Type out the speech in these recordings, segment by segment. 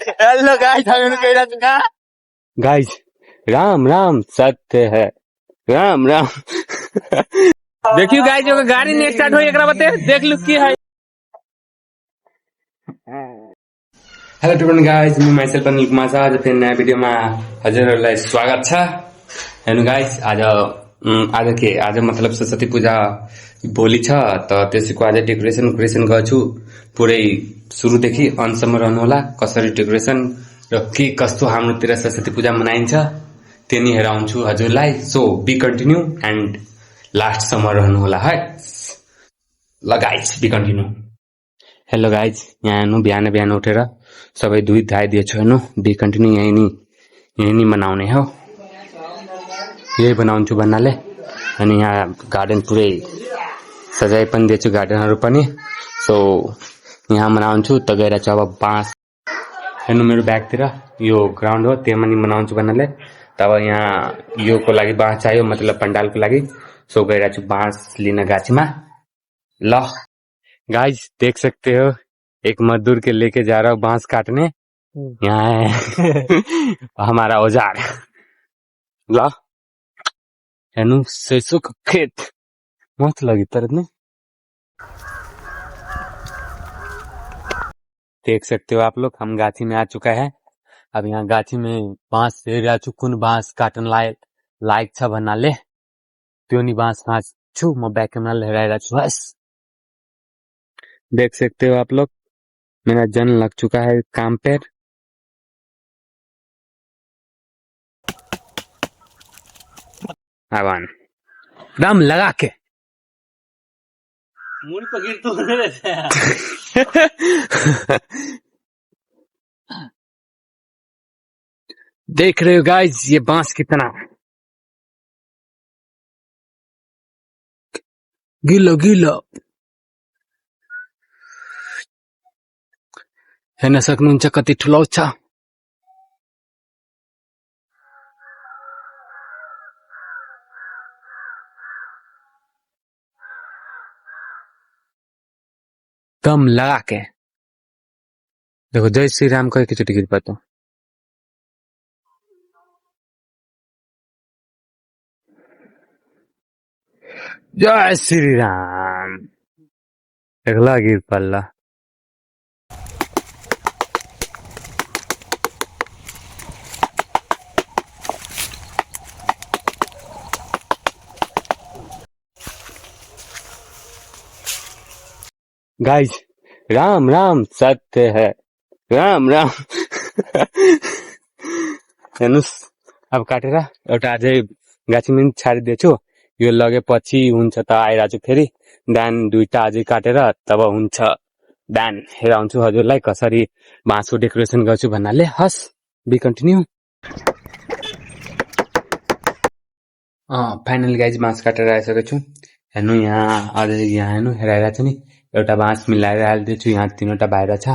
hello guys हामी गइरहेको छु कहाँ गाइस राम राम सत्य है राम राम देखियो गाइस यो गाडी नहीं स्टार्ट हो एकरा बते देख लु के है हेलो एभ्रीवन गाइस मी माइसेल्फ अनिल कुमार छ आज फेरि नयाँ भिडियोमा हजुरहरूलाई स्वागत छ हेर्नु गाइस आज मतलब सरस्वती पूजा भोलि छ त त्यसैको आज डेकोरेसन गर्छु पुरै सुरुदेखि अन्तसम्म रहनु होला कसरी डेकोरेसन र के कस्तो हाम्रोतिर सरस्वती पूजा मनाइन्छ त्यो नि हेराउँछु हजुरलाई सो बी कन्टिन्यू एन्ड लास्ट सम्म रहनु होला है ल guys B continue hello guys यहाँ हेर्नु बिहान बिहान उठेर सबै दुई धाइदिएछु हेर्नु बी कन्टिन्यू यही नि मनाउने हो यही बनाउँछु भन्नाले अनि यहाँ गार्डन पुरै सजाइ पनि दिएछु गार्डनहरु पनि सो यहाँ मनाउँछु त गएर चाहिँ अब बाँस हेर्नु मेरो ब्यागतिर यो ग्राउन्ड हो त्यहाँ पनि मनाउँछु भन्नाले तब यहाँ यो को लागि बाँस चाहियो मतलब पंडाल को लागि सो गएर चाहिँ बाँस लिन गाछीमा ल गाइस देख सकते हो एक मजदूर के लेके जा रहा हूँ बांस काटने यहाँ है हमारा औजार ल हेर्नु सरसों का खेत मस्त लगी तरह में देख सकते हो आप लोग हम गाछी में आ चुका है अब यहाँ गाछी में बांस हेरिरहेको छु कुन बांस काट्न लायक छ भन्नाले त्यो नि बांस काट्छु म ब्याक क्यामेरा हेराइरहेको छु बस देख सकते हो आप लोग मेरा जन लग चुका है काम पर अब दम लगा के मुड़ी पकड़ तो रहता है देख रहे हो गाइस ये बांस कितना गिलो हेर्न सक्नुहुन्छ कति ठुलो छ दम लगा के देखो जय श्री राम कह के चोटी गिर पातो जय श्री राम एकला गिर पल्ला गाइस राम राम सत्य है राम राम हेर्नुस् अब काटेर एउटा अझै गाछीमा छाडिदिएछु यो लगेपछि हुन्छ त आइरहेको छु फेरि दान दुईटा अझै काटेर तब हुन्छ दान हेराउँछु हजुरलाई कसरी बाँसको डेकोरेसन गर्छु भन्नाले हस् बी कन्टिन्यू फाइनल गाइज बाँस काटेर आइसकेको छु हेर्नु यहाँ अझै यहाँ हेर्नु हेराइरहेको छु नि एउटा बाँस मिलाएर हालिदिएछु यहाँ तीनवटा बाहिर छ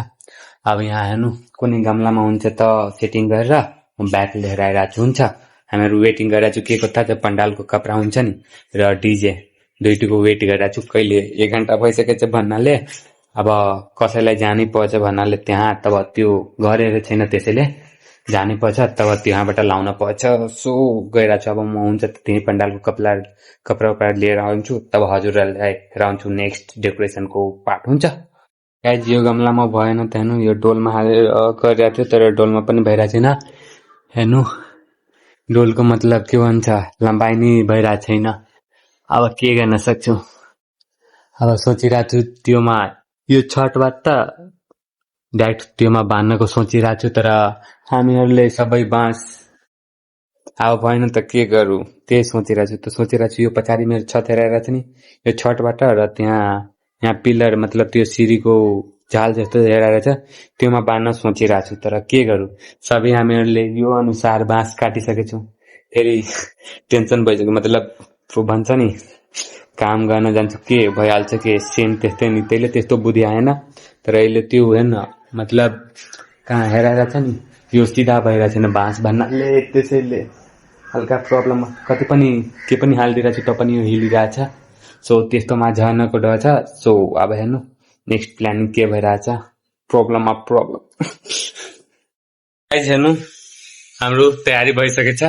अब यहाँ हेर्नु कुनै गमलामा हुन्छ त सेटिङ गरेर म ब्याग लिएर आइरहेको छु हुन्छ हामीहरू वेटिङ गरिरहेको छु के को थाहा छ पण्डालको कपडा हुन्छ नि र डीजे दुईटुको वेट गरिरहेको छु कहिले 1 घण्टा भइसकेछ भन्नाले अब कसैलाई जानै पर्छ भन्नाले त्यहाँ तब त्यो गरेर छैन त्यसैले जानै पर्छ तब त्यहाँबाट लाउन पर्छ सो गइरहेको छु अब म हुन्छ त्यही पण्डालको कपडा लिएर आउँछु तब हजुरहरूलाई हेराउँछु नेक्स्ट डेकोरेसनको पार्ट हुन्छ गाइज यो गमलामा भएन त हेर्नु यो डोलमा हालेर गरिरहेको थियो तर डोलमा पनि भइरहेको छैन हेर्नु डोलको मतलब के भन्छ लम्बाइ नै भइरहेको छैन अब के गर्न सक्छु अब सोचिरहेको छु त्योमा यो छटबाट त डाइरेक्ट त्योमा बाँध्नको सोचिरहेको छु तर हामीहरूले सबै बाँस अब भएन त के गरौँ त्यही सोचिरहेको छु यो पछाडि मेरो छत हेरेर छ नि यो छतबाट र यहाँ पिलर मतलब त्यो सिडीको झाल जस्तो हेरेर छ त्योमा बाँध्न सोचिरहेको छु तर के गरौँ सबै हामीहरूले यो अनुसार बाँस काटिसकेछौँ फेरि टेन्सन भइसक्यो मतलब भन्छ नि काम गर्न जान्छु के भइहाल्छ के सेम त्यस्तै नि त्यसले त्यस्तो बुद्धि आएन तर अहिले त्यो हेर्न मतलब कहाँ हेरेर छ नि यो सिधा भइरहेको छैन बाँस भन्नाले त्यसैले हल्का प्रब्लम कति पनि के पनि हालिदिरहेको छु त पनि यो हिलिरहेछ सो त्यस्तोमा झर्नको डर छ सो अब हेर्नु नेक्स्ट प्लानिङ के भइरहेछ प्रब्लम गाइज हेर्नु हाम्रो तयारी भइसकेछ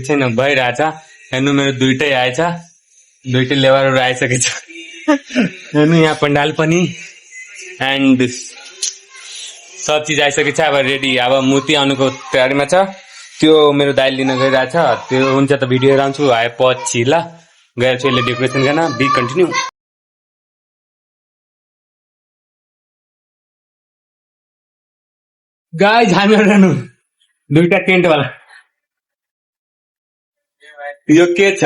छैन भइरहेछ हेर्नु मेरो दुइटै आएछ दुइटै लेबरहरू आइसकेछ हेर्नु यहाँ पण्डाल पनि एन्ड सब चिज आइसकेछ अब रेडी अब मूर्ति आउनुको तयारीमा छ त्यो मेरो दाइले लिन गइरहेछ त्यो हुन्छ त भिडियो हेराउँछु आए पछि ल गएर चाहिँ यसले डेकोरेसन गर्न बी कन्टिन्यू गाइज हामीहरू हेर्नु दुईटा टेन्ट वाला यो के छ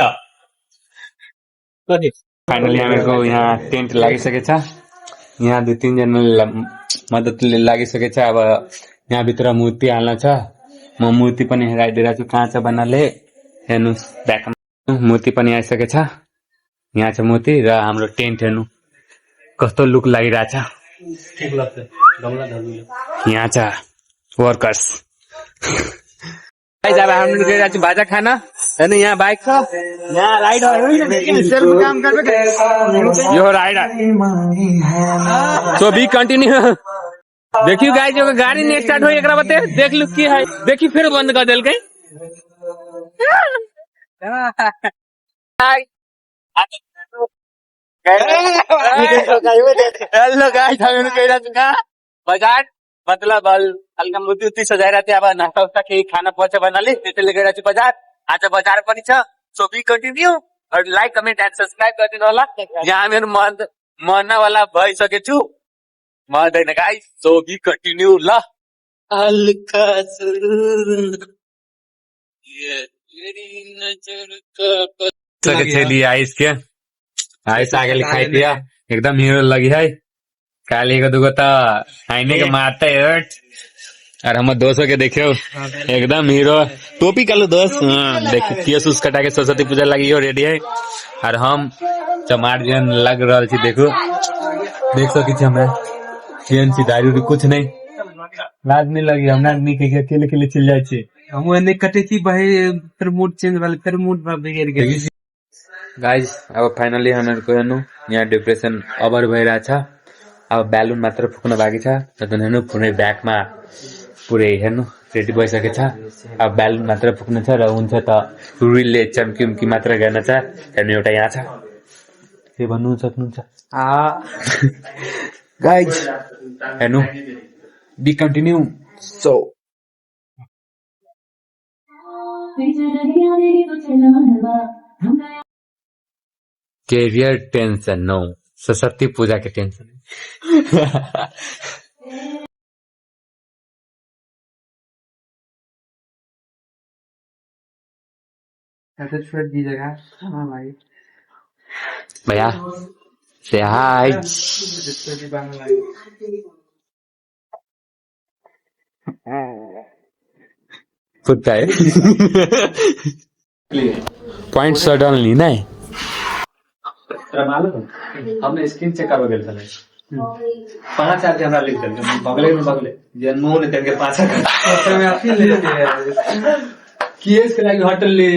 फाइनली हामीहरूको यहाँ टेन्ट लागिसकेछ यहाँ 2-3 जनाले मद्दतले लागिसकेछ अब यहाँ भित्र मूर्ति हाल्न छ म मूर्ति पनि हेराइदिरहेको छु कहाँ छ भन्नाले हेर्नु ब्याकमा मूर्ति पनि आइसकेछ यहाँ छ मूर्ति र हाम्रो टेन्ट हेर्नु कस्तो लुक लागिरहेछ यहाँ छ वर्कर्स अब हामी गइरहेको छु भाजा खाना हेर्नु यहाँ बाइक छ यहाँ राइडर यो राइडर सो बी कंटिन्यू देखियो गाइस यो गाड़ी नहीं स्टार्ट हो एकरा बते देख लू की है देखी फिर बंद कर देल गई हेलो गाइस हम कह रहा बाजार मतलब हल्का मूर्ति उर्ति सजाए रहते अब नाश्ता उस्ता के खाना पहुंचा बना ली त्यसले गएर चाहिँ बाजार आज बाजार पनि छ सो बी कन्टिन्यू और लाइक कमेन्ट एन्ड सब्स्क्राइब गरिदिनु होला यहाँ मेरो मर्न वाला भइसकेछु मर्दैन गाइस सो बी कन्टिन्यू ल हल्का छेली आइस के आइस आगे लिखाई दिया एकदम हीरो लगी है काली को दुगो तो आईने के मारता है और हम दोस्तों के देखियो एकदम हीरो टोपी कालो दोस्त देखियो केस उस कटा के सरस्वती पूजा लगी हो रेडी है और हम चमार जन लग रहा थी देखो देख सकी थी हमें सी दारू कुछ नहीं लाज नहीं लगी हमरा नहीं के अकेले अकेले चल जाए छे हम एने कटे थी भाई फिर मूड चेंज वाले फिर मूड बिगड़ गई गाइस अब फाइनली हामीहरु को हेर्नु यहाँ डेकोरेसन ओभर भइरा छ अब बैलून मात्र फुक्न बाँकी छ त हेर्नु पुरै ब्याकमा पुरै हेर्नु रेडी भइसकेछ अब बैलून मात्र फुक्न छ र हुन्छ त रुइलले चम्की मात्र गर्न छ हेर्नु एउटा यहाँ छ के भन्नु सक्नुहुन्छ गाइज हेर्नु be continue so career tension no Saraswati Puja के टेंशन भैया से हाय कुत्ता है पॉइंट सडनली नहीं हमने स्क्रीन चेक करवा गेल छले 5 आदमी हमरा लिख देलकै बगले में जे नो ने देलकै 5 में अथी ले केस के लागि होटल ले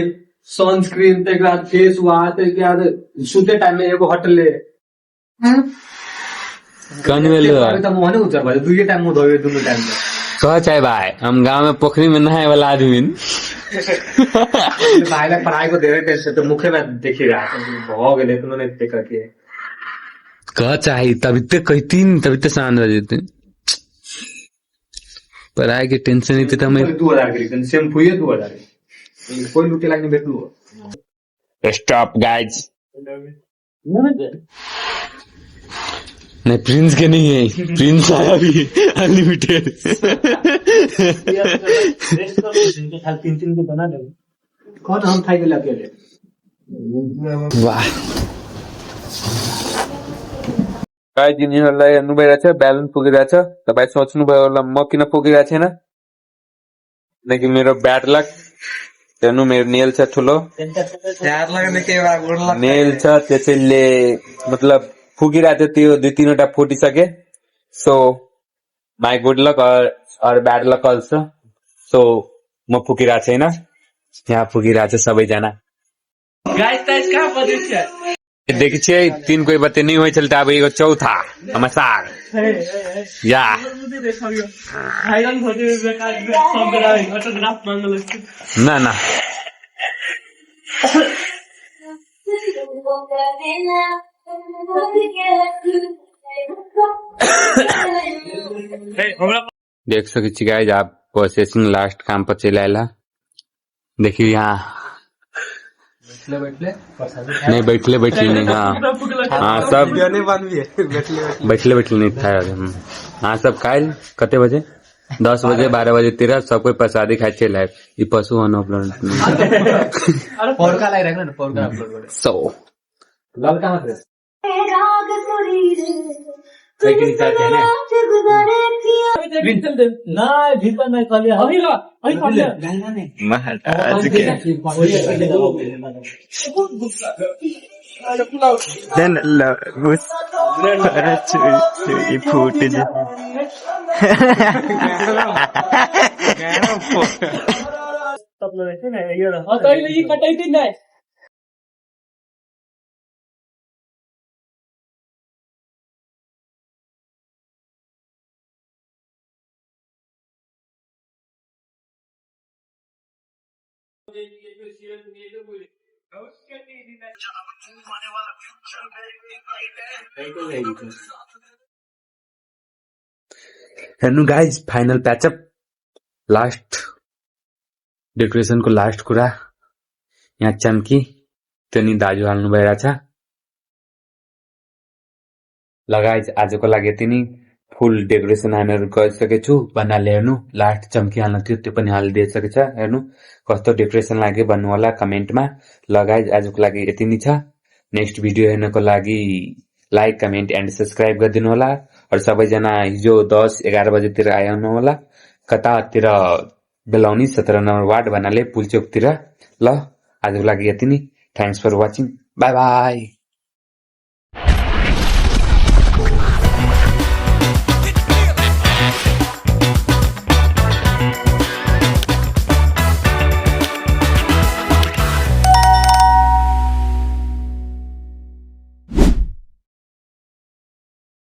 सनस्क्रीन ते के बाद फेस वॉश ते के बाद सुते टाइम में एगो होटल ले कौन वेलो त मोहने उजर भयो दुई टाइम मु धोयो दुनु टाइम में कह चाहे भाई हम गांव में पोखरी में नहाए वाला आदमी भाईलाई पढ़ाई को धेरै टेंशन तो मुखे में देखी रहा हो गए उन्होंने देख रखे कह चाहिए तभी तो कहती तभी तो शान रह जाते पढ़ाई की टेंशन ही तो हमें 2000 की शैम्पू ये 2000 कोई लुटे लगने बैठू स्टॉप गाइज नहीं प्रिंस के नहीं है प्रिंस आया भी अनलिमिटेड तीन के बना दे कौन हम खाई के लगे वाह गाइस जिनीहरुलाई हेर्नु भइरहेछ ब्यालुन पुगिरहेछ तपाई सोच्नु भयो होला म किन पुगिरहेको छैन किनकि मेरो ब्याड लक हेर्नु मेरो नेल छ ठुलो नेल छ त्यसैले मतलब फुकिरहेको थियो त्यो 2-3 फुटिसके सो माई गुड लक और ब्याड लक अल्सो सो म फुकिरहेको छैन यहाँ फुकिरहेको छ सबैजना गाइस कहाँ पदिन्छ देखी छे 3 कोई बते नहीं हुए चलता अब एगो चौथा हमार या ना ना देख सके गाइस आप प्रोसेसिंग लास्ट काम पर चला आला देखिए यहाँ नहीं बैठले नहीं हाँ सब बैठले नहीं था हाँ सब काल कते बजे 10 बजे 12 बजे 13 सब कोई प्रसादी खाए चल आए ये पशु होना अपलोड सो हेर्नु guys final patch up last decoration को लास्ट कुरा यहाँ चम्की त्यो नि दाजु हाल्नु भइरहेछ लगाइज आजको लागि यति नै फुल डेकोरेसन हामीहरु गरिसकेछु भन्नाले हेर्नु लास्ट चम्की हाल्न थियो त्यो पनि हालिदिइसकेछ हेर्नु कस्तो डेकोरेसन लाग्यो भन्नु होला कमेन्टमा लगाइज आजको लागि यति नै छ नेक्स्ट भिडियो हेर्नको लागि लाइक कमेन्ट एन्ड सब्स्क्राइब गरिदिनु होला र सबैजना हिजो 10-11 बजेतिर आउनु होला कतातिर बेलाउनी 17 नम्बर वार्ड भन्नाले पुलचोकतिर ल आजको लागि यति नै thanks for watching bye bye